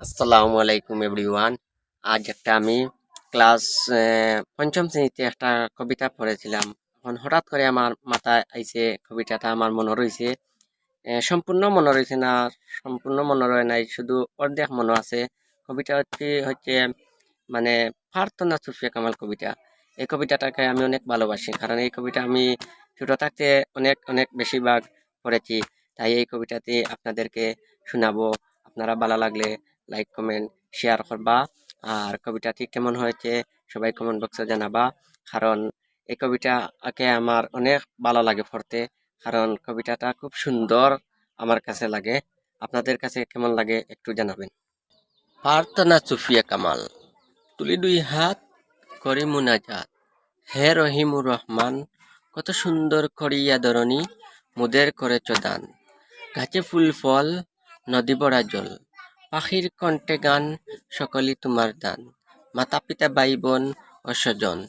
আসসালামু আলাইকুম এভরিওয়ান। আজ একটা আমি ক্লাস পঞ্চম শ্রেণীতে একটা কবিতা পড়েছিলাম। এখন হঠাৎ করে আমার মাথায় আইছে, কবিতাটা আমার মনে রয়েছে। সম্পূর্ণ মনে রয়েছে না, সম্পূর্ণ মনে রয়ে নাই, শুধু অর্ধেক মনে আছে। কবিতা হচ্ছে মানে প্রার্থনা সুফিয়া কামাল কবিতা। এই কবিতাটাকে আমি অনেক ভালোবাসি, কারণ এই কবিতা আমি ছোট থাকতে অনেক অনেক বেশিরভাগ পড়েছি। তাই এই কবিতাটি আপনাদেরকে শোনাবো। আপনারা ভালো লাগলে লাইক কমেন্ট শেয়ার করবা। আর কবিতাটি কেমন হয়েছে সবাই কমেন্ট বক্সে জানাবা, কারণ এই কবিতাকে আমার অনেক ভালো লাগে পড়তে, কারণ কবিতাটা খুব সুন্দর আমার কাছে লাগে। আপনাদের কাছে কেমন লাগে একটু জানাবেন। প্রার্থনা সুফিয়া কামাল। তুলি দুই হাত করি মুনাজাত, হে রহিমুর রহমান, কত সুন্দর করিয়া ধরণী মুদের করেছ দান। গাছে ফুল ফল, নদী ভরা জল, পাখির কণ্ঠে গান, সকলই তোমার দান। মাতা পিতা ভাই বোন ও স্বজন,